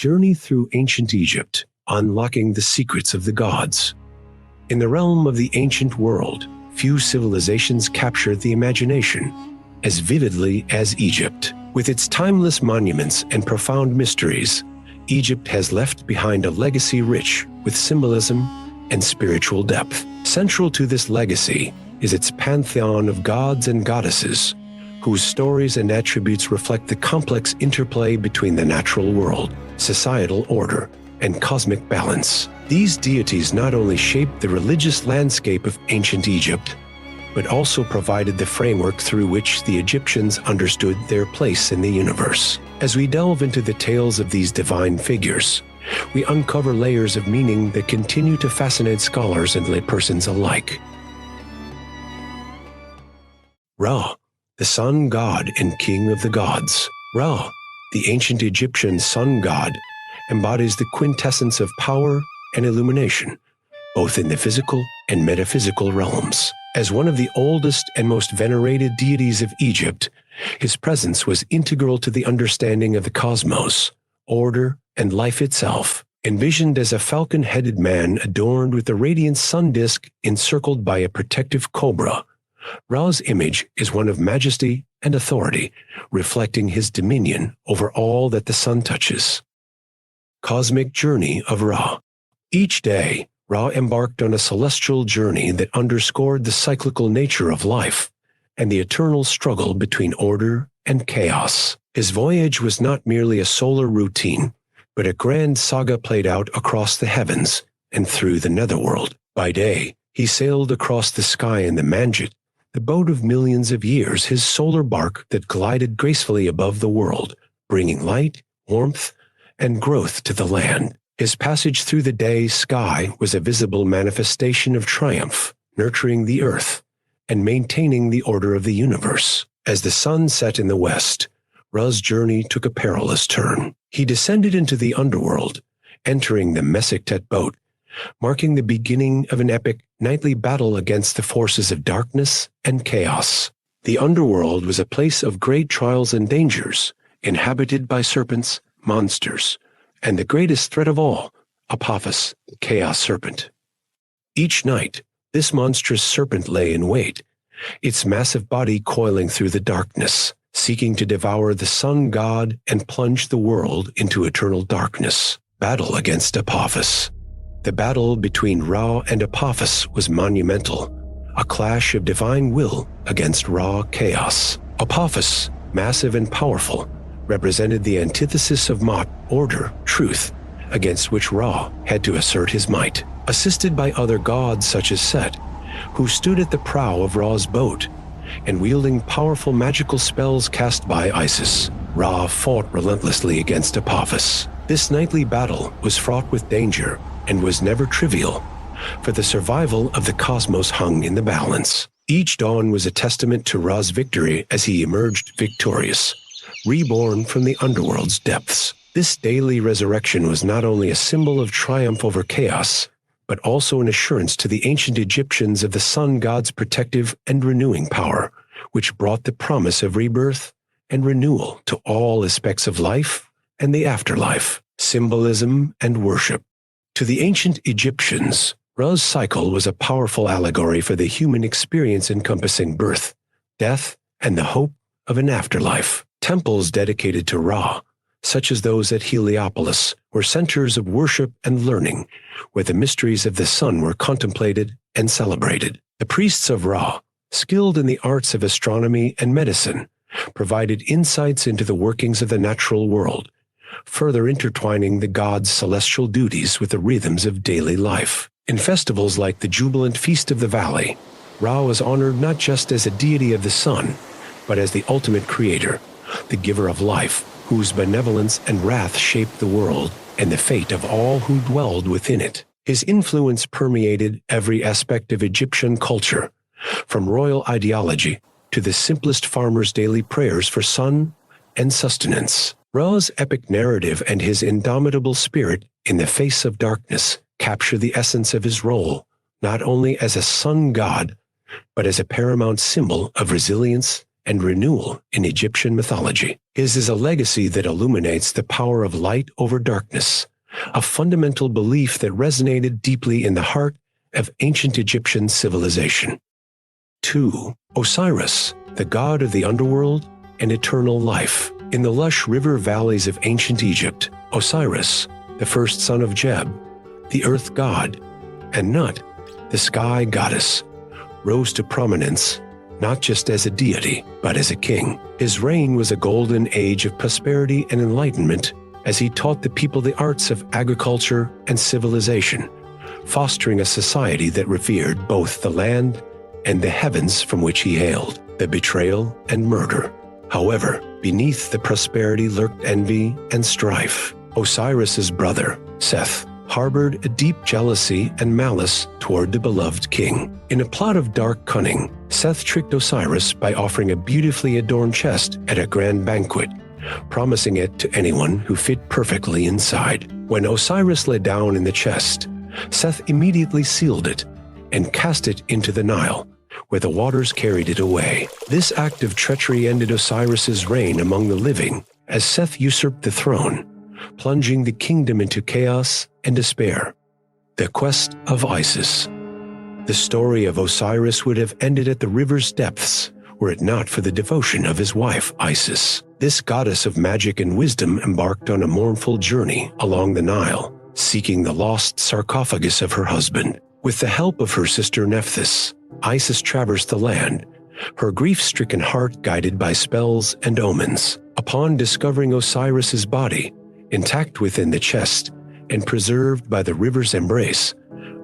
journey through ancient Egypt, unlocking the secrets of the gods. In the realm of the ancient world, few civilizations captured the imagination as vividly as Egypt. With its timeless monuments and profound mysteries, Egypt has left behind a legacy rich with symbolism and spiritual depth. Central to this legacy is its pantheon of gods and goddesses, whose stories and attributes reflect the complex interplay between the natural world, societal order, and cosmic balance. These deities not only shaped the religious landscape of ancient Egypt, but also provided the framework through which the Egyptians understood their place in the universe. As we delve into the tales of these divine figures, we uncover layers of meaning that continue to fascinate scholars and laypersons alike. Ra, the sun god and king of the gods. Ra, the ancient Egyptian sun god, embodies the quintessence of power and illumination, both in the physical and metaphysical realms. As one of the oldest and most venerated deities of Egypt, his presence was integral to the understanding of the cosmos, order, and life itself. Envisioned as a falcon-headed man adorned with a radiant sun disk encircled by a protective cobra, Ra's image is one of majesty and authority, reflecting his dominion over all that the sun touches. Cosmic Journey of Ra. Each day, Ra embarked on a celestial journey that underscored the cyclical nature of life and the eternal struggle between order and chaos. His voyage was not merely a solar routine, but a grand saga played out across the heavens and through the netherworld. By day, he sailed across the sky in the Manjit, the boat of millions of years, his solar bark that glided gracefully above the world, bringing light, warmth, and growth to the land. His passage through the day sky was a visible manifestation of triumph, nurturing the earth and maintaining the order of the universe. As the sun set in the west, Ra's journey took a perilous turn. He descended into the underworld, entering the Mesektet boat, marking the beginning of an epic nightly battle against the forces of darkness and chaos. The underworld was a place of great trials and dangers, inhabited by serpents, monsters, and the greatest threat of all, Apophis, the chaos serpent. Each night, this monstrous serpent lay in wait, its massive body coiling through the darkness, seeking to devour the sun god and plunge the world into eternal darkness. Battle against Apophis. The battle between Ra and Apophis was monumental, a clash of divine will against raw chaos. Apophis, massive and powerful, represented the antithesis of Ma'at, order, truth, against which Ra had to assert his might. Assisted by other gods such as Set, who stood at the prow of Ra's boat, and wielding powerful magical spells cast by Isis, Ra fought relentlessly against Apophis. This nightly battle was fraught with danger and was never trivial, for the survival of the cosmos hung in the balance. Each dawn was a testament to Ra's victory as he emerged victorious, reborn from the underworld's depths. This daily resurrection was not only a symbol of triumph over chaos, but also an assurance to the ancient Egyptians of the sun god's protective and renewing power, which brought the promise of rebirth and renewal to all aspects of life and the afterlife. Symbolism and worship. To the ancient Egyptians, Ra's cycle was a powerful allegory for the human experience encompassing birth, death, and the hope of an afterlife. Temples dedicated to Ra, such as those at Heliopolis, were centers of worship and learning, where the mysteries of the sun were contemplated and celebrated. The priests of Ra, skilled in the arts of astronomy and medicine, provided insights into the workings of the natural world, further intertwining the god's celestial duties with the rhythms of daily life. In festivals like the jubilant Feast of the Valley, Ra was honored not just as a deity of the sun, but as the ultimate creator, the giver of life, whose benevolence and wrath shaped the world and the fate of all who dwelled within it. His influence permeated every aspect of Egyptian culture, from royal ideology to the simplest farmer's daily prayers for sun and sustenance. Ra's epic narrative and his indomitable spirit in the face of darkness capture the essence of his role, not only as a sun god, but as a paramount symbol of resilience and renewal in Egyptian mythology. His is a legacy that illuminates the power of light over darkness, a fundamental belief that resonated deeply in the heart of ancient Egyptian civilization. 2. Osiris, the god of the underworld and eternal life. In the lush river valleys of ancient Egypt, Osiris, the first son of Geb, the earth god, and Nut, the sky goddess, rose to prominence not just as a deity, but as a king. His reign was a golden age of prosperity and enlightenment as he taught the people the arts of agriculture and civilization, fostering a society that revered both the land and the heavens from which he hailed, the betrayal and murder. However, beneath the prosperity lurked envy and strife. Osiris's brother, Seth, harbored a deep jealousy and malice toward the beloved king. In a plot of dark cunning, Seth tricked Osiris by offering a beautifully adorned chest at a grand banquet, promising it to anyone who fit perfectly inside. When Osiris lay down in the chest, Seth immediately sealed it and cast it into the Nile, where the waters carried it away. This act of treachery ended Osiris's reign among the living as Seth usurped the throne, plunging the kingdom into chaos and despair. The quest of Isis. The story of Osiris would have ended at the river's depths were it not for the devotion of his wife Isis. This goddess of magic and wisdom embarked on a mournful journey along the Nile, seeking the lost sarcophagus of her husband. With the help of her sister Nephthys, Isis traversed the land, her grief-stricken heart guided by spells and omens. Upon discovering Osiris's body, intact within the chest and preserved by the river's embrace,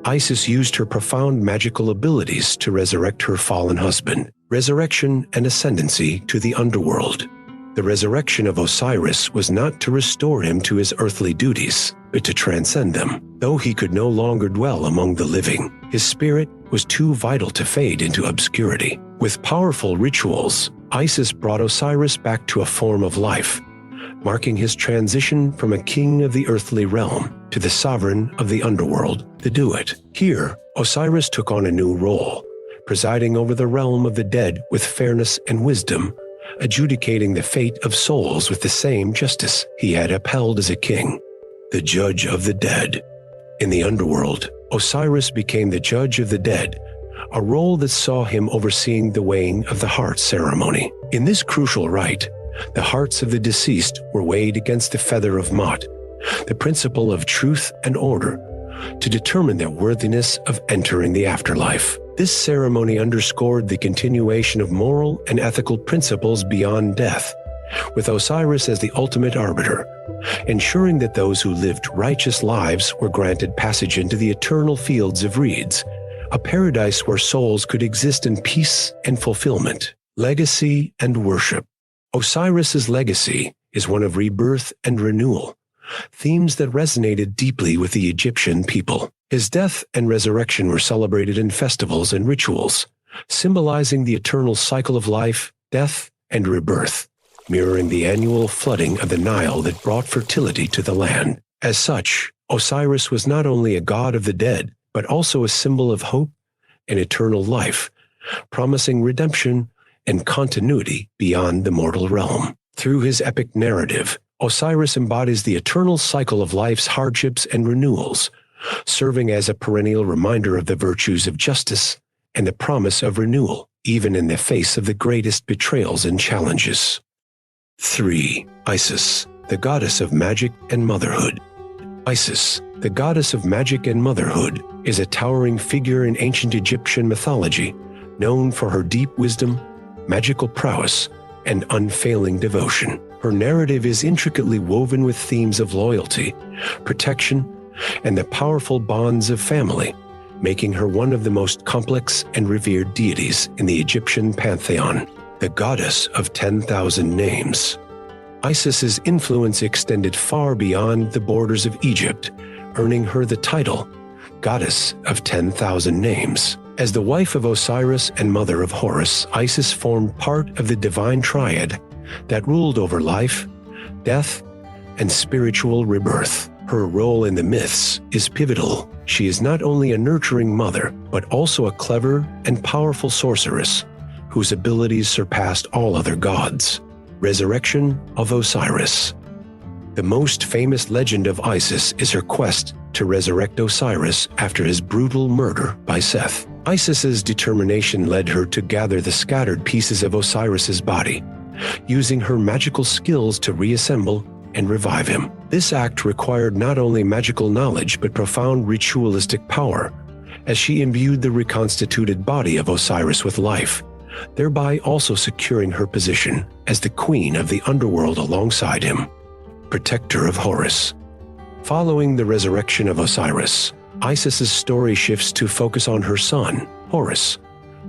Isis used her profound magical abilities to resurrect her fallen husband. Resurrection and ascendancy to the underworld. The resurrection of Osiris was not to restore him to his earthly duties, but to transcend them. Though he could no longer dwell among the living, his spirit was too vital to fade into obscurity. With powerful rituals, Isis brought Osiris back to a form of life, marking his transition from a king of the earthly realm to the sovereign of the underworld, the Duat. Here, Osiris took on a new role, presiding over the realm of the dead with fairness and wisdom, adjudicating the fate of souls with the same justice he had upheld as a king. The judge of the dead. In the underworld, Osiris became the judge of the dead, a role that saw him overseeing the weighing of the heart ceremony. In this crucial rite, the hearts of the deceased were weighed against the feather of Mot, the principle of truth and order, to determine their worthiness of entering the afterlife. This ceremony underscored the continuation of moral and ethical principles beyond death, with Osiris as the ultimate arbiter, ensuring that those who lived righteous lives were granted passage into the eternal fields of reeds, a paradise where souls could exist in peace and fulfillment. Legacy and worship. Osiris's legacy is one of rebirth and renewal, themes that resonated deeply with the Egyptian people. His death and resurrection were celebrated in festivals and rituals, symbolizing the eternal cycle of life, death, and rebirth, mirroring the annual flooding of the Nile that brought fertility to the land. As such, Osiris was not only a god of the dead, but also a symbol of hope and eternal life, promising redemption and continuity beyond the mortal realm. Through his epic narrative, Osiris embodies the eternal cycle of life's hardships and renewals, serving as a perennial reminder of the virtues of justice and the promise of renewal, even in the face of the greatest betrayals and challenges. 3. Isis, the goddess of magic and motherhood. Isis, the goddess of magic and motherhood, is a towering figure in ancient Egyptian mythology, known for her deep wisdom, magical prowess, and unfailing devotion. Her narrative is intricately woven with themes of loyalty, protection, and the powerful bonds of family, making her one of the most complex and revered deities in the Egyptian pantheon. The goddess of 10,000 names. Isis's influence extended far beyond the borders of Egypt, earning her the title Goddess of 10,000 Names. As the wife of Osiris and mother of Horus, Isis formed part of the divine triad that ruled over life, death, and spiritual rebirth. Her role in the myths is pivotal. She is not only a nurturing mother, but also a clever and powerful sorceress, whose abilities surpassed all other gods. Resurrection of Osiris. The most famous legend of Isis is her quest to resurrect Osiris after his brutal murder by Seth. Isis's determination led her to gather the scattered pieces of Osiris's body, using her magical skills to reassemble and revive him. This act required not only magical knowledge but profound ritualistic power, as she imbued the reconstituted body of Osiris with life, thereby also securing her position as the queen of the underworld alongside him. Protector of Horus. Following the resurrection of Osiris, Isis's story shifts to focus on her son, Horus,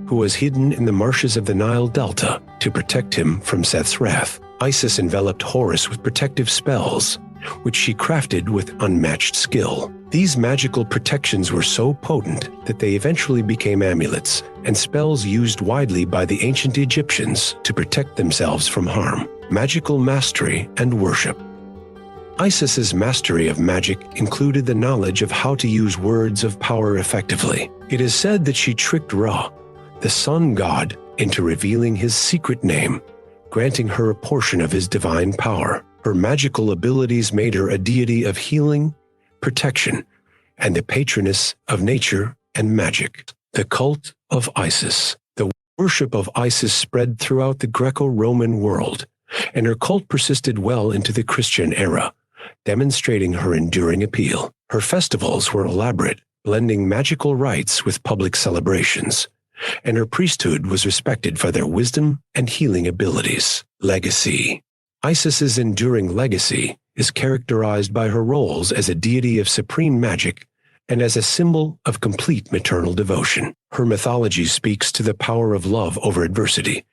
who was hidden in the marshes of the Nile Delta to protect him from Seth's wrath. Isis enveloped Horus with protective spells, which she crafted with unmatched skill. These magical protections were so potent that they eventually became amulets and spells used widely by the ancient Egyptians to protect themselves from harm. Magical mastery and worship. Isis's mastery of magic included the knowledge of how to use words of power effectively. It is said that she tricked Ra, the sun god, into revealing his secret name, granting her a portion of his divine power. Her magical abilities made her a deity of healing, protection, and the patroness of nature and magic. The cult of Isis. The worship of Isis spread throughout the Greco-Roman world, and her cult persisted well into the Christian era, demonstrating her enduring appeal. Her festivals were elaborate, blending magical rites with public celebrations, and her priesthood was respected for their wisdom and healing abilities. Legacy. Isis's enduring legacy is characterized by her roles as a deity of supreme magic and as a symbol of complete maternal devotion. Her mythology speaks to the power of love over adversity,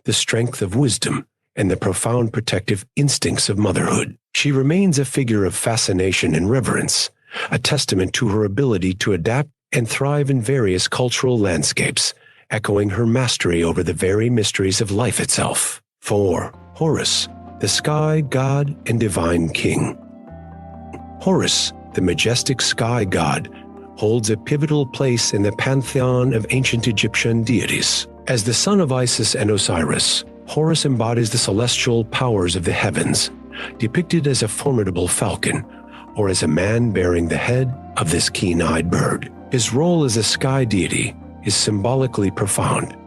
the strength of wisdom, and the profound protective instincts of motherhood. She remains a figure of fascination and reverence, a testament to her ability to adapt and thrive in various cultural landscapes, echoing her mastery over the very mysteries of life itself. 4. Horus, the sky god and divine king. Horus, the majestic sky god, holds a pivotal place in the pantheon of ancient Egyptian deities. As the son of Isis and Osiris, Horus embodies the celestial powers of the heavens, depicted as a formidable falcon, or as a man bearing the head of this keen-eyed bird. His role as a sky deity is symbolically profound.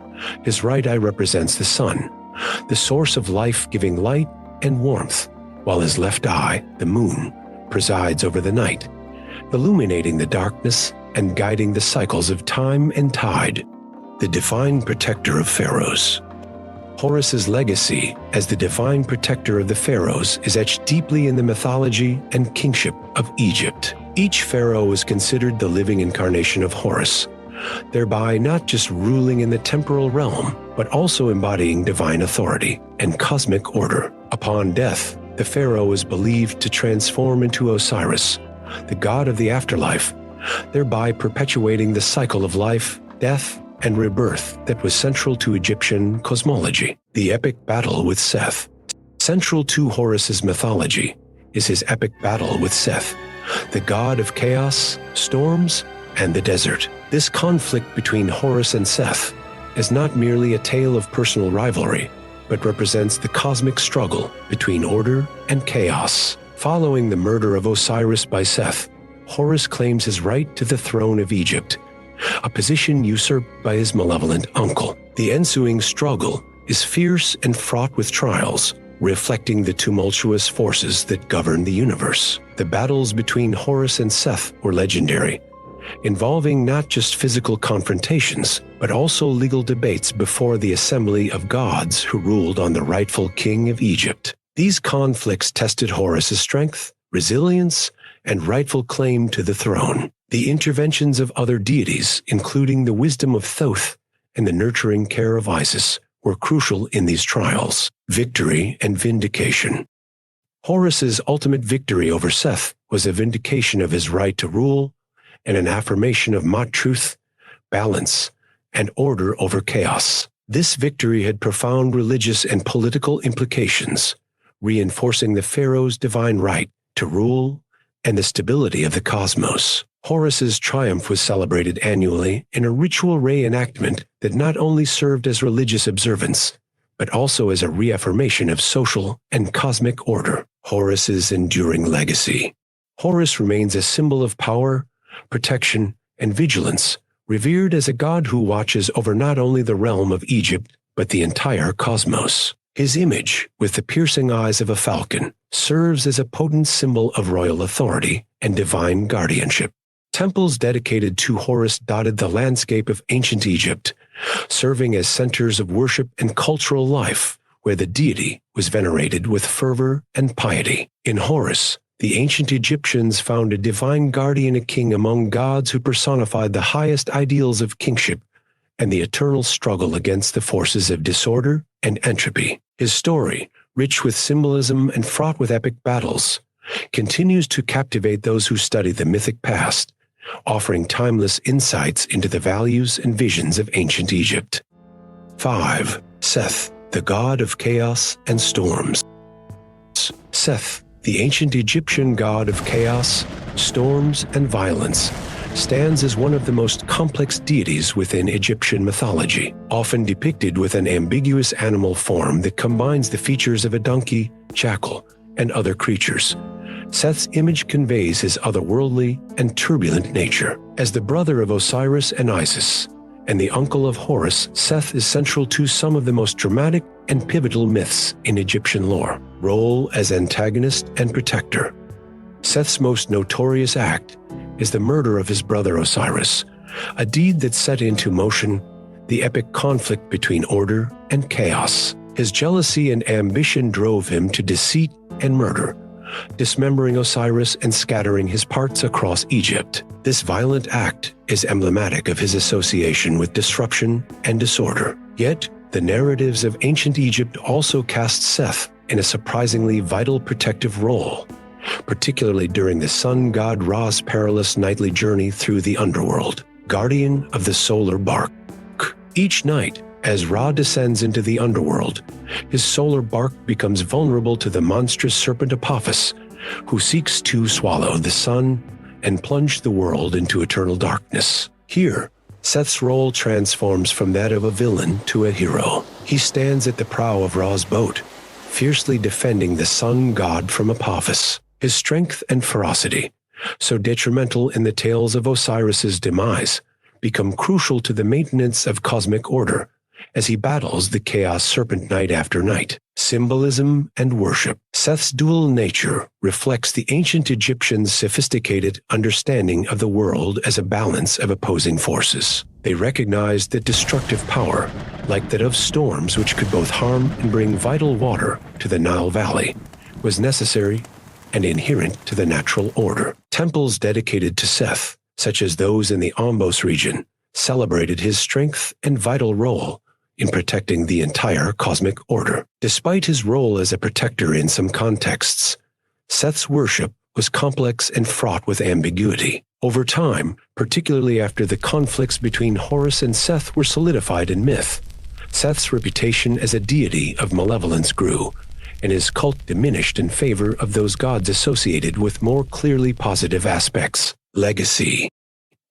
His right eye represents the sun, the source of life giving light and warmth, while his left eye, the moon, presides over the night, illuminating the darkness and guiding the cycles of time and tide. The divine protector of pharaohs. Horus's legacy as the divine protector of the pharaohs is etched deeply in the mythology and kingship of Egypt. Each pharaoh is considered the living incarnation of Horus, thereby not just ruling in the temporal realm, but also embodying divine authority and cosmic order. Upon death, the pharaoh is believed to transform into Osiris, the god of the afterlife, thereby perpetuating the cycle of life, death, and rebirth that was central to Egyptian cosmology. The epic battle with Seth. Central to Horus's mythology is his epic battle with Seth, the god of chaos, storms, and the desert. This conflict between Horus and Seth is not merely a tale of personal rivalry, but represents the cosmic struggle between order and chaos. Following the murder of Osiris by Seth, Horus claims his right to the throne of Egypt, a position usurped by his malevolent uncle. The ensuing struggle is fierce and fraught with trials, reflecting the tumultuous forces that govern the universe. The battles between Horus and Seth were legendary, involving not just physical confrontations, but also legal debates before the assembly of gods who ruled on the rightful king of Egypt. These conflicts tested Horus's strength, resilience, and rightful claim to the throne. The interventions of other deities, including the wisdom of Thoth and the nurturing care of Isis, were crucial in these trials. Victory and vindication. Horus's ultimate victory over Seth was a vindication of his right to rule and an affirmation of truth, balance, and order over chaos. This victory had profound religious and political implications, reinforcing the pharaoh's divine right to rule and the stability of the cosmos. Horus's triumph was celebrated annually in a ritual reenactment that not only served as religious observance, but also as a reaffirmation of social and cosmic order. Horus's enduring legacy. Horus remains a symbol of power, protection, and vigilance, revered as a god who watches over not only the realm of Egypt, but the entire cosmos. His image, with the piercing eyes of a falcon, serves as a potent symbol of royal authority and divine guardianship. Temples dedicated to Horus dotted the landscape of ancient Egypt, serving as centers of worship and cultural life, where the deity was venerated with fervor and piety. In Horus, the ancient Egyptians found a divine guardian, a king among gods who personified the highest ideals of kingship and the eternal struggle against the forces of disorder and entropy. His story, rich with symbolism and fraught with epic battles, continues to captivate those who study the mythic past, offering timeless insights into the values and visions of ancient Egypt. 5. Seth, the god of chaos and storms. Seth, the ancient Egyptian god of chaos, storms, and violence, stands as one of the most complex deities within Egyptian mythology, often depicted with an ambiguous animal form that combines the features of a donkey, jackal, and other creatures. Seth's image conveys his otherworldly and turbulent nature. As the brother of Osiris and Isis, and the uncle of Horus, Seth is central to some of the most dramatic and pivotal myths in Egyptian lore. Role as antagonist and protector. Seth's most notorious act is the murder of his brother Osiris, a deed that set into motion the epic conflict between order and chaos. His jealousy and ambition drove him to deceit and murder, dismembering Osiris and scattering his parts across Egypt. This violent act is emblematic of his association with disruption and disorder. Yet, the narratives of ancient Egypt also cast Seth in a surprisingly vital protective role, particularly during the sun god Ra's perilous nightly journey through the underworld. Guardian of the solar bark. Each night, as Ra descends into the underworld, his solar bark becomes vulnerable to the monstrous serpent Apophis, who seeks to swallow the sun and plunge the world into eternal darkness. Here, Seth's role transforms from that of a villain to a hero. He stands at the prow of Ra's boat, fiercely defending the sun god from Apophis. His strength and ferocity, so detrimental in the tales of Osiris's demise, become crucial to the maintenance of cosmic order as he battles the chaos serpent night after night. Symbolism and worship. Seth's dual nature reflects the ancient Egyptians' sophisticated understanding of the world as a balance of opposing forces. They recognized that destructive power, like that of storms which could both harm and bring vital water to the Nile Valley, was necessary and inherent to the natural order. Temples dedicated to Seth, such as those in the Ombos region, celebrated his strength and vital role in protecting the entire cosmic order. Despite his role as a protector in some contexts, Seth's worship was complex and fraught with ambiguity. Over time, particularly after the conflicts between Horus and Seth were solidified in myth, Seth's reputation as a deity of malevolence grew, and his cult diminished in favor of those gods associated with more clearly positive aspects. Legacy.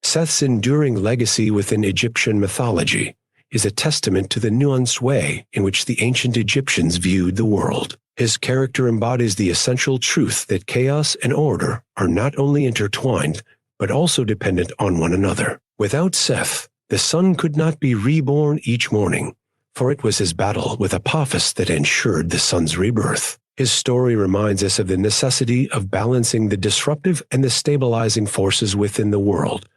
Seth's enduring legacy within Egyptian mythology is a testament to the nuanced way in which the ancient Egyptians viewed the world. His character embodies the essential truth that chaos and order are not only intertwined, but also dependent on one another. Without Seth, the sun could not be reborn each morning, for it was his battle with Apophis that ensured the sun's rebirth. His story reminds us of the necessity of balancing the disruptive and the stabilizing forces within the world,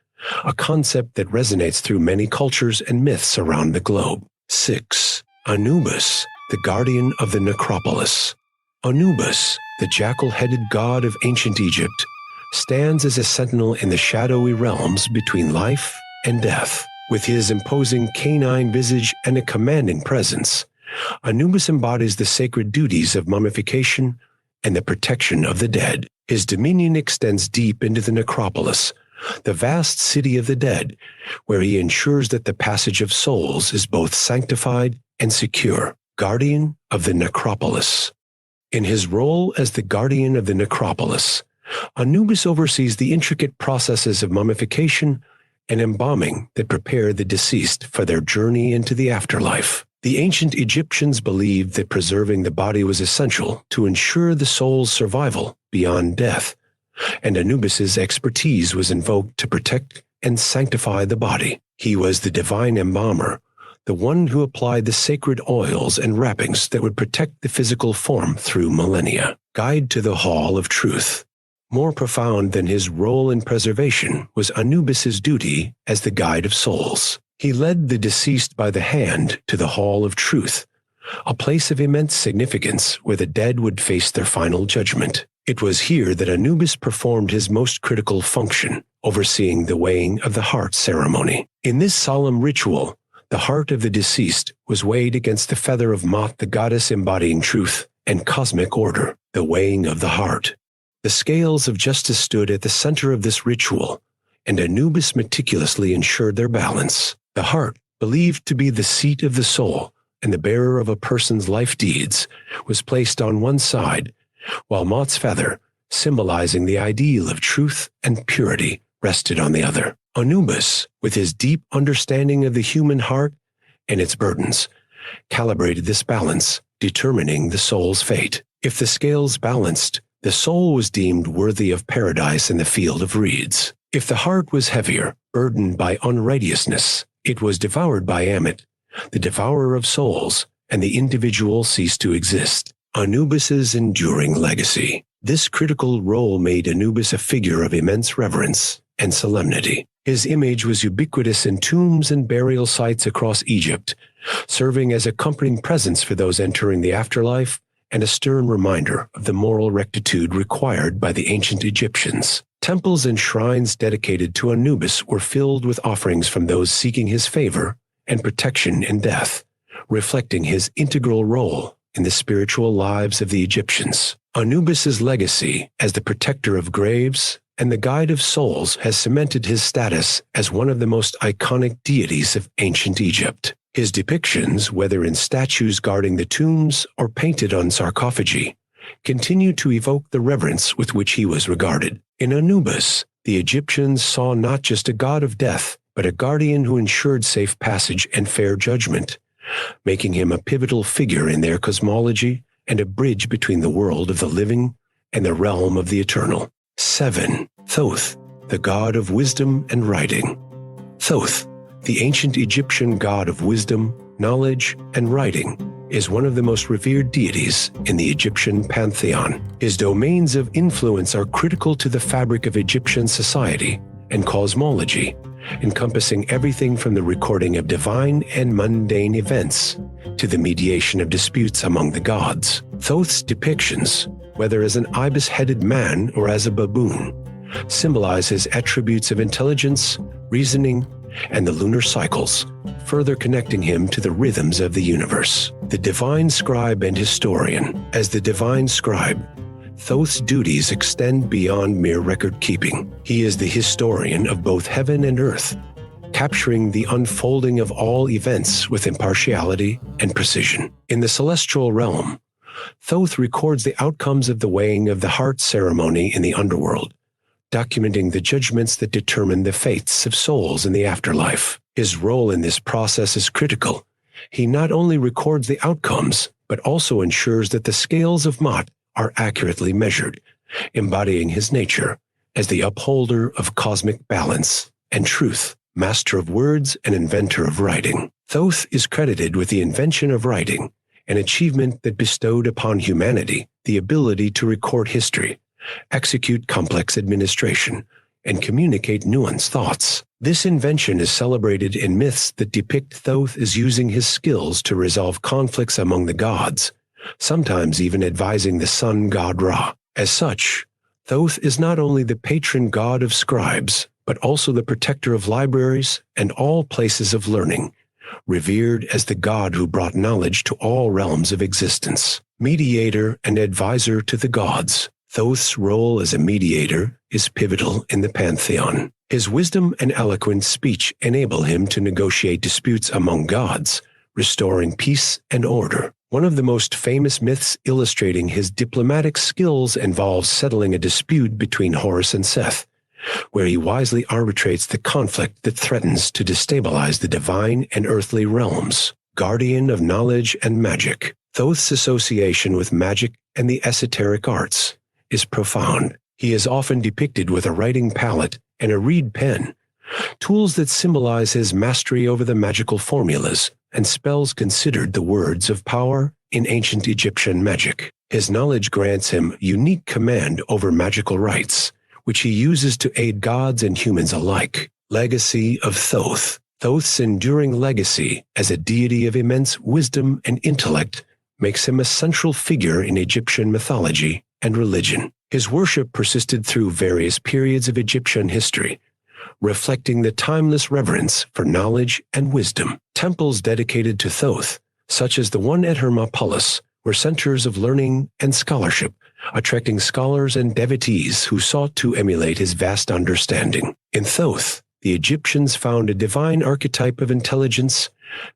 a concept that resonates through many cultures and myths around the globe. 6. Anubis, the guardian of the necropolis. Anubis, the jackal-headed god of ancient Egypt, stands as a sentinel in the shadowy realms between life and death. With his imposing canine visage and a commanding presence, Anubis embodies the sacred duties of mummification and the protection of the dead. His dominion extends deep into the necropolis, the vast city of the dead, where he ensures that the passage of souls is both sanctified and secure. Guardian of the necropolis. In his role as the guardian of the necropolis, Anubis oversees the intricate processes of mummification an embalming that prepared the deceased for their journey into the afterlife. The ancient Egyptians believed that preserving the body was essential to ensure the soul's survival beyond death, and Anubis's expertise was invoked to protect and sanctify the body. He was the divine embalmer, the one who applied the sacred oils and wrappings that would protect the physical form through millennia. Guide to the Hall of Truth. More profound than his role in preservation was Anubis's duty as the guide of souls. He led the deceased by the hand to the Hall of Truth, a place of immense significance where the dead would face their final judgment. It was here that Anubis performed his most critical function, overseeing the weighing of the heart ceremony. In this solemn ritual, the heart of the deceased was weighed against the feather of Mot, the goddess embodying truth and cosmic order. The weighing of the heart. The scales of justice stood at the center of this ritual, and Anubis meticulously ensured their balance. The heart, believed to be the seat of the soul and the bearer of a person's life deeds, was placed on one side, while Mot's feather, symbolizing the ideal of truth and purity, rested on the other. Anubis, with his deep understanding of the human heart and its burdens, calibrated this balance, determining the soul's fate. If the scales balanced, the soul was deemed worthy of paradise in the field of reeds. If the heart was heavier, burdened by unrighteousness, it was devoured by Ammit, the devourer of souls, and the individual ceased to exist. Anubis's enduring legacy. This critical role made Anubis a figure of immense reverence and solemnity. His image was ubiquitous in tombs and burial sites across Egypt, serving as a comforting presence for those entering the afterlife and a stern reminder of the moral rectitude required by the ancient Egyptians. Temples and shrines dedicated to Anubis were filled with offerings from those seeking his favor and protection in death, reflecting his integral role in the spiritual lives of the Egyptians. Anubis's legacy as the protector of graves and the guide of souls has cemented his status as one of the most iconic deities of ancient Egypt. His depictions, whether in statues guarding the tombs or painted on sarcophagi, continue to evoke the reverence with which he was regarded. In Anubis, the Egyptians saw not just a god of death, but a guardian who ensured safe passage and fair judgment, making him a pivotal figure in their cosmology and a bridge between the world of the living and the realm of the eternal. 7. Thoth, the god of wisdom and writing. Thoth, the ancient Egyptian god of wisdom, knowledge, and writing, is one of the most revered deities in the Egyptian pantheon. His domains of influence are critical to the fabric of Egyptian society and cosmology, encompassing everything from the recording of divine and mundane events to the mediation of disputes among the gods. Thoth's depictions, whether as an ibis-headed man or as a baboon, symbolize his attributes of intelligence, reasoning, and the lunar cycles, further connecting him to the rhythms of the universe. The divine scribe and historian. As the divine scribe, Thoth's duties extend beyond mere record-keeping. He is the historian of both heaven and earth, capturing the unfolding of all events with impartiality and precision. In the celestial realm, Thoth records the outcomes of the weighing of the heart ceremony in the Underworld, documenting the judgments that determine the fates of souls in the afterlife. His role in this process is critical. He not only records the outcomes, but also ensures that the scales of Mot are accurately measured, embodying his nature as the upholder of cosmic balance and truth, master of words and inventor of writing. Thoth is credited with the invention of writing, an achievement that bestowed upon humanity the ability to record history, execute complex administration, and communicate nuanced thoughts. This invention is celebrated in myths that depict Thoth as using his skills to resolve conflicts among the gods, sometimes even advising the sun god Ra. As such, Thoth is not only the patron god of scribes, but also the protector of libraries and all places of learning, revered as the god who brought knowledge to all realms of existence. Mediator and advisor to the gods. Thoth's role as a mediator is pivotal in the pantheon. His wisdom and eloquent speech enable him to negotiate disputes among gods, restoring peace and order. One of the most famous myths illustrating his diplomatic skills involves settling a dispute between Horus and Set, where he wisely arbitrates the conflict that threatens to destabilize the divine and earthly realms. Guardian of knowledge and magic, Thoth's association with magic and the esoteric arts is profound. He is often depicted with a writing palette and a reed pen, tools that symbolize his mastery over the magical formulas and spells considered the words of power in ancient Egyptian magic. His knowledge grants him unique command over magical rites, which he uses to aid gods and humans alike. Legacy of Thoth. Thoth's enduring legacy as a deity of immense wisdom and intellect makes him a central figure in Egyptian mythology and religion. His worship persisted through various periods of Egyptian history, reflecting the timeless reverence for knowledge and wisdom. Temples dedicated to Thoth, such as the one at Hermopolis, were centers of learning and scholarship, attracting scholars and devotees who sought to emulate his vast understanding. In Thoth, the Egyptians found a divine archetype of intelligence,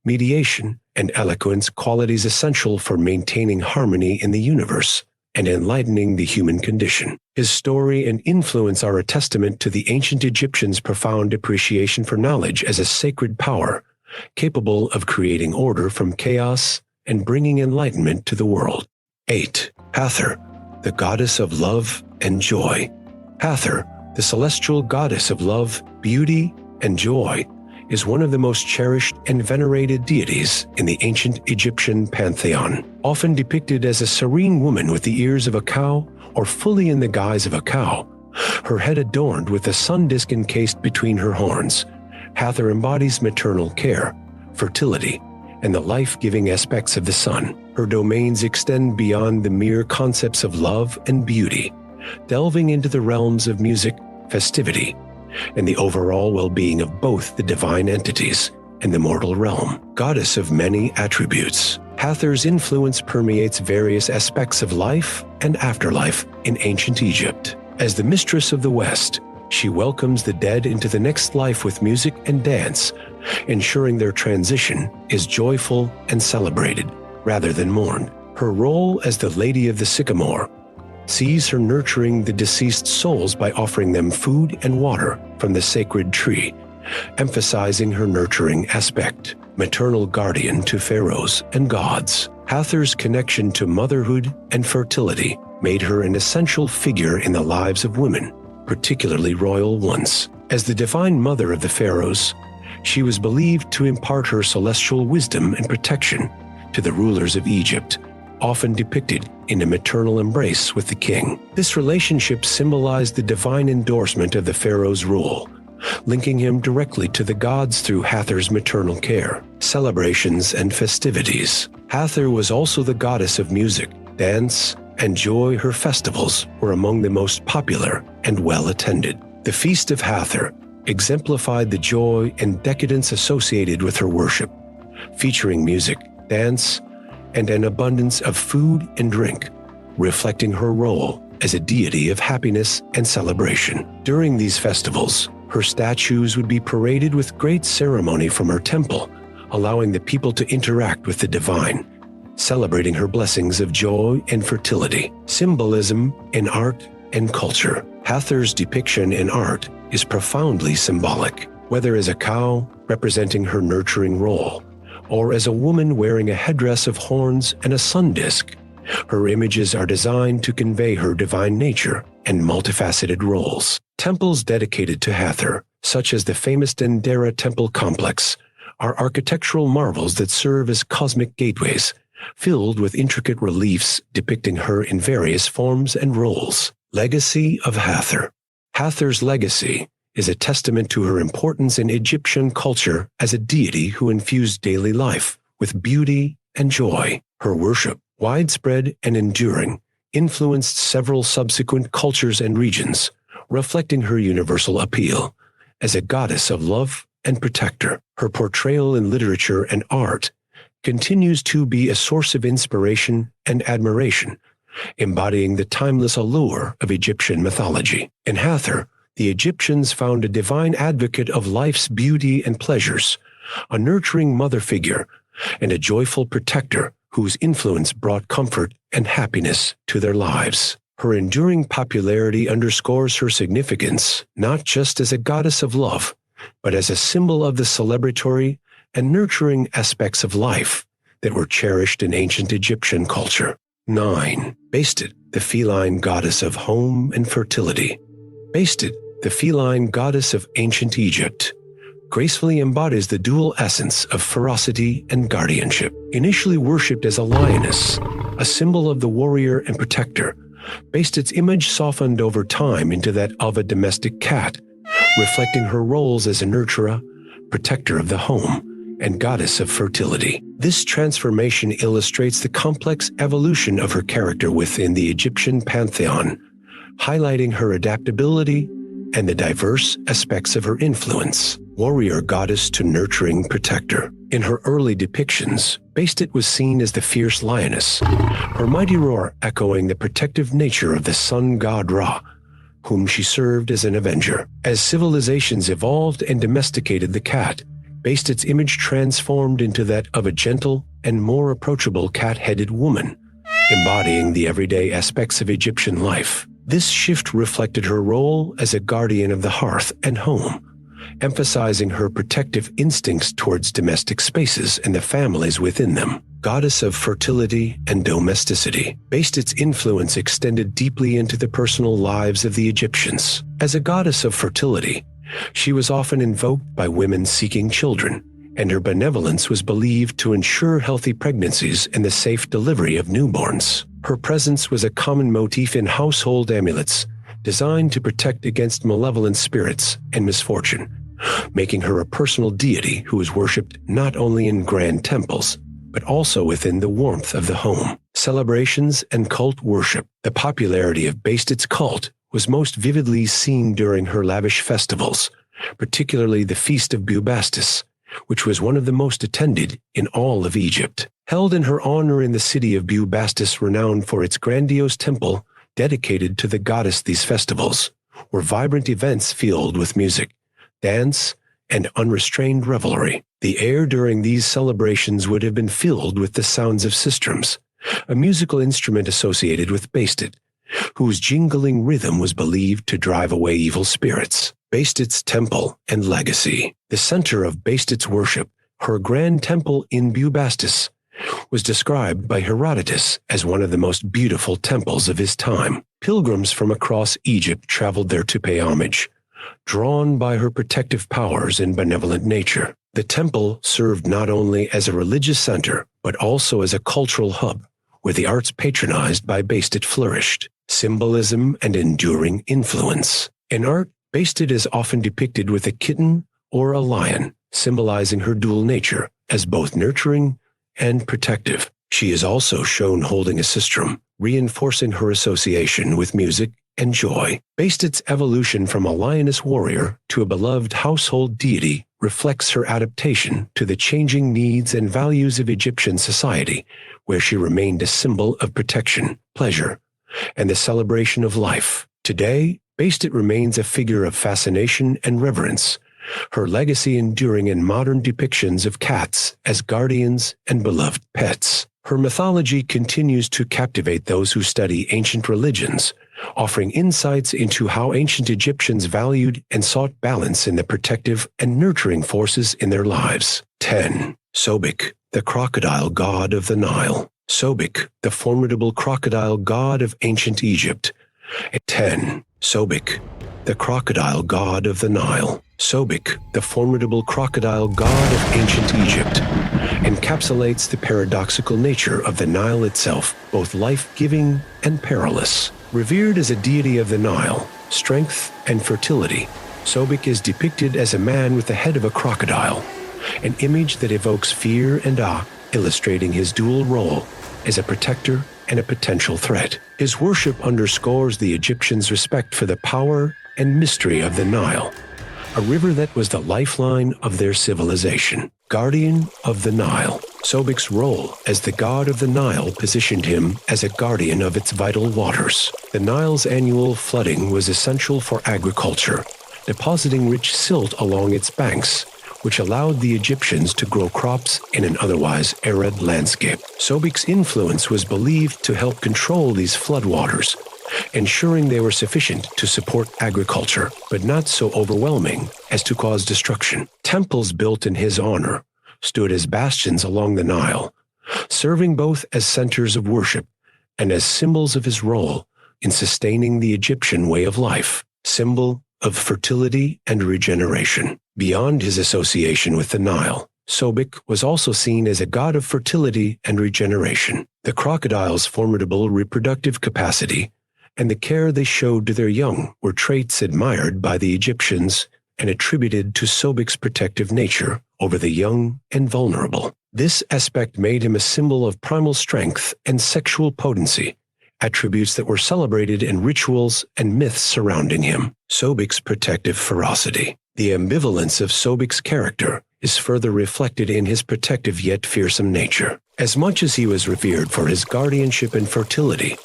mediation, and eloquence, qualities essential for maintaining harmony in the universe and enlightening the human condition. His story and influence are a testament to the ancient Egyptians' profound appreciation for knowledge as a sacred power, capable of creating order from chaos and bringing enlightenment to the world. 8. Hathor, the goddess of love and joy. Hathor, the celestial goddess of love, beauty, and joy, is one of the most cherished and venerated deities in the ancient Egyptian pantheon. Often depicted as a serene woman with the ears of a cow or fully in the guise of a cow, her head adorned with a sun disk encased between her horns, Hathor embodies maternal care, fertility, and the life-giving aspects of the sun. Her domains extend beyond the mere concepts of love and beauty, delving into the realms of music, festivity, and the overall well-being of both the divine entities and the mortal realm. Goddess of many attributes, Hathor's influence permeates various aspects of life and afterlife in ancient Egypt. As the mistress of the West, she welcomes the dead into the next life with music and dance, ensuring their transition is joyful and celebrated rather than mourned. Her role as the Lady of the Sycamore sees her nurturing the deceased souls by offering them food and water from the sacred tree, emphasizing her nurturing aspect. Maternal guardian to pharaohs and gods, Hathor's connection to motherhood and fertility made her an essential figure in the lives of women, particularly royal ones. As the divine mother of the pharaohs, she was believed to impart her celestial wisdom and protection to the rulers of Egypt, often depicted in a maternal embrace with the king. This relationship symbolized the divine endorsement of the pharaoh's rule, linking him directly to the gods through Hathor's maternal care. Celebrations and festivities. Hathor was also the goddess of music, dance, and joy. Her festivals were among the most popular and well-attended. The Feast of Hathor exemplified the joy and decadence associated with her worship, featuring music, dance, and an abundance of food and drink, reflecting her role as a deity of happiness and celebration. During these festivals, her statues would be paraded with great ceremony from her temple, allowing the people to interact with the divine, celebrating her blessings of joy and fertility. Symbolism in art and culture. Hathor's depiction in art is profoundly symbolic, whether as a cow representing her nurturing role, or as a woman wearing a headdress of horns and a sun disk. Her images are designed to convey her divine nature and multifaceted roles. Temples dedicated to Hathor, such as the famous Dendera temple complex, are architectural marvels that serve as cosmic gateways, filled with intricate reliefs depicting her in various forms and roles. Legacy of Hathor. Hathor's legacy is a testament to her importance in Egyptian culture as a deity who infused daily life with beauty and joy. Her worship, widespread and enduring, influenced several subsequent cultures and regions, reflecting her universal appeal as a goddess of love and protector. Her portrayal in literature and art continues to be a source of inspiration and admiration, embodying the timeless allure of Egyptian mythology. In Hathor, the Egyptians found a divine advocate of life's beauty and pleasures, a nurturing mother figure, and a joyful protector whose influence brought comfort and happiness to their lives. Her enduring popularity underscores her significance not just as a goddess of love, but as a symbol of the celebratory and nurturing aspects of life that were cherished in ancient Egyptian culture. 9. Bastet, the feline goddess of home and fertility. Bastet, the feline goddess of ancient Egypt, gracefully embodies the dual essence of ferocity and guardianship. Initially worshipped as a lioness, a symbol of the warrior and protector, Bastet's image softened over time into that of a domestic cat, reflecting her roles as a nurturer, protector of the home, and goddess of fertility. This transformation illustrates the complex evolution of her character within the Egyptian pantheon, highlighting her adaptability and the diverse aspects of her influence. Warrior goddess to nurturing protector. In her early depictions, Bastet was seen as the fierce lioness, her mighty roar echoing the protective nature of the sun god Ra, whom she served as an avenger. As civilizations evolved and domesticated the cat, Bastet's image transformed into that of a gentle and more approachable cat-headed woman, embodying the everyday aspects of Egyptian life. This shift reflected her role as a guardian of the hearth and home, emphasizing her protective instincts towards domestic spaces and the families within them. Goddess of fertility and domesticity. Bastet's influence extended deeply into the personal lives of the Egyptians. As a goddess of fertility, she was often invoked by women seeking children, and her benevolence was believed to ensure healthy pregnancies and the safe delivery of newborns. Her presence was a common motif in household amulets, designed to protect against malevolent spirits and misfortune, making her a personal deity who was worshipped not only in grand temples, but also within the warmth of the home. Celebrations and cult worship. The popularity of Bastet's cult was most vividly seen during her lavish festivals, particularly the Feast of Bubastis, which was one of the most attended in all of Egypt. Held in her honor in the city of Bubastis, renowned for its grandiose temple dedicated to the goddess, these festivals were vibrant events filled with music, dance, and unrestrained revelry. The air during these celebrations would have been filled with the sounds of sistrums, a musical instrument associated with Bastet, whose jingling rhythm was believed to drive away evil spirits. Bastet's temple and legacy. The center of Bastet's worship, her grand temple in Bubastis, was described by Herodotus as one of the most beautiful temples of his time. Pilgrims from across Egypt traveled there to pay homage, drawn by her protective powers and benevolent nature. The temple served not only as a religious center, but also as a cultural hub, where the arts patronized by Bastet flourished. Symbolism and enduring influence. In art, Bastet is often depicted with a kitten or a lion, symbolizing her dual nature as both nurturing and protective. She is also shown holding a sistrum, reinforcing her association with music and joy. Bastet's evolution from a lioness warrior to a beloved household deity reflects her adaptation to the changing needs and values of Egyptian society, where she remained a symbol of protection, pleasure, and the celebration of life. Today, Bastet remains a figure of fascination and reverence, her legacy enduring in modern depictions of cats as guardians and beloved pets. Her mythology continues to captivate those who study ancient religions, offering insights into how ancient Egyptians valued and sought balance in the protective and nurturing forces in their lives. 10. Sobek, the crocodile god of the Nile. Sobek, the formidable crocodile god of ancient Egypt. 10. Sobek, the crocodile god of the Nile. Sobek, the formidable crocodile god of ancient Egypt, encapsulates the paradoxical nature of the Nile itself, both life-giving and perilous. Revered as a deity of the Nile, strength and fertility, Sobek is depicted as a man with the head of a crocodile, an image that evokes fear and awe, illustrating his dual role as a protector and a potential threat. His worship underscores the Egyptians' respect for the power and mystery of the Nile, a river that was the lifeline of their civilization. Guardian of the Nile. Sobek's role as the god of the Nile positioned him as a guardian of its vital waters. The Nile's annual flooding was essential for agriculture, depositing rich silt along its banks, which allowed the Egyptians to grow crops in an otherwise arid landscape. Sobek's influence was believed to help control these floodwaters, ensuring they were sufficient to support agriculture, but not so overwhelming as to cause destruction. Temples built in his honor stood as bastions along the Nile, serving both as centers of worship and as symbols of his role in sustaining the Egyptian way of life, symbol of fertility and regeneration. Beyond his association with the Nile, Sobek was also seen as a god of fertility and regeneration. The crocodile's formidable reproductive capacity and the care they showed to their young were traits admired by the Egyptians and attributed to Sobek's protective nature over the young and vulnerable. This aspect made him a symbol of primal strength and sexual potency, attributes that were celebrated in rituals and myths surrounding him. Sobek's protective ferocity. The ambivalence of Sobek's character is further reflected in his protective yet fearsome nature. As much as he was revered for his guardianship and fertility,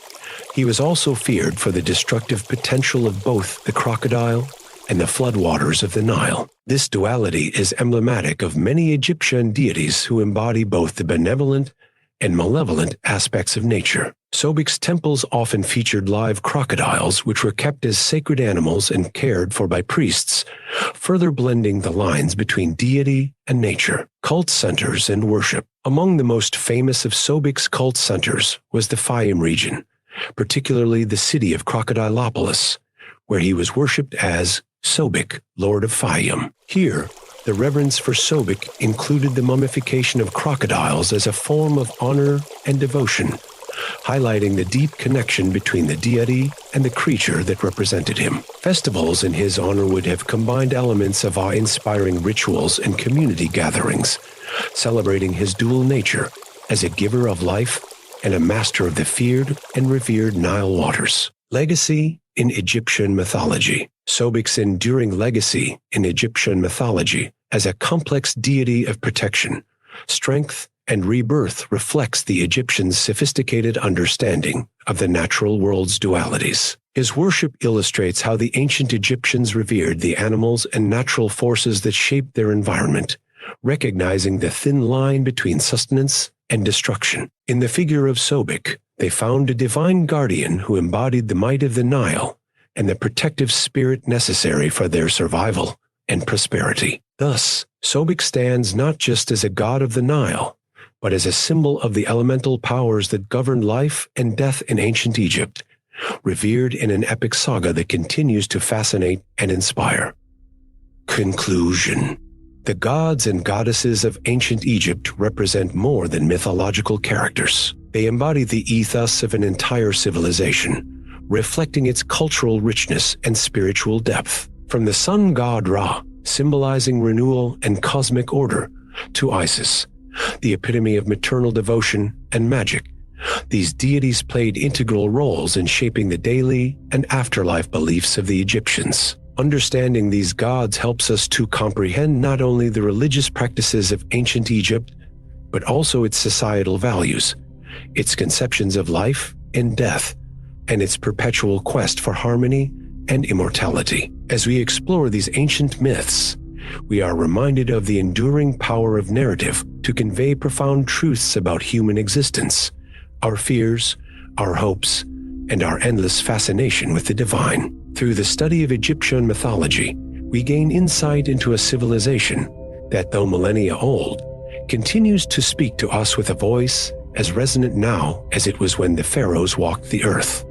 he was also feared for the destructive potential of both the crocodile and the floodwaters of the Nile. This duality is emblematic of many Egyptian deities who embody both the benevolent and malevolent aspects of nature. Sobek's temples often featured live crocodiles, which were kept as sacred animals and cared for by priests, further blending the lines between deity and nature. Cult centers and worship. Among the most famous of Sobek's cult centers was the Fayum region, particularly the city of Crocodilopolis, where he was worshipped as Sobek, Lord of Fayum. Here, the reverence for Sobek included the mummification of crocodiles as a form of honor and devotion, highlighting the deep connection between the deity and the creature that represented him. Festivals in his honor would have combined elements of awe-inspiring rituals and community gatherings, celebrating his dual nature as a giver of life and a master of the feared and revered Nile waters. Legacy in Egyptian mythology. Sobek's enduring legacy in Egyptian mythology as a complex deity of protection, strength, and rebirth reflects the Egyptians' sophisticated understanding of the natural world's dualities. His worship illustrates how the ancient Egyptians revered the animals and natural forces that shaped their environment, recognizing the thin line between sustenance and destruction. In the figure of Sobek, they found a divine guardian who embodied the might of the Nile and the protective spirit necessary for their survival and prosperity. Thus, Sobek stands not just as a god of the Nile, but as a symbol of the elemental powers that governed life and death in ancient Egypt, revered in an epic saga that continues to fascinate and inspire. Conclusion. The gods and goddesses of ancient Egypt represent more than mythological characters. They embody the ethos of an entire civilization, reflecting its cultural richness and spiritual depth. From the sun god Ra, symbolizing renewal and cosmic order, to Isis, the epitome of maternal devotion and magic, these deities played integral roles in shaping the daily and afterlife beliefs of the Egyptians. Understanding these gods helps us to comprehend not only the religious practices of ancient Egypt, but also its societal values, its conceptions of life and death, and its perpetual quest for harmony and immortality. As we explore these ancient myths, we are reminded of the enduring power of narrative to convey profound truths about human existence, our fears, our hopes, and our endless fascination with the divine. Through the study of Egyptian mythology, we gain insight into a civilization that, though millennia old, continues to speak to us with a voice as resonant now as it was when the pharaohs walked the earth.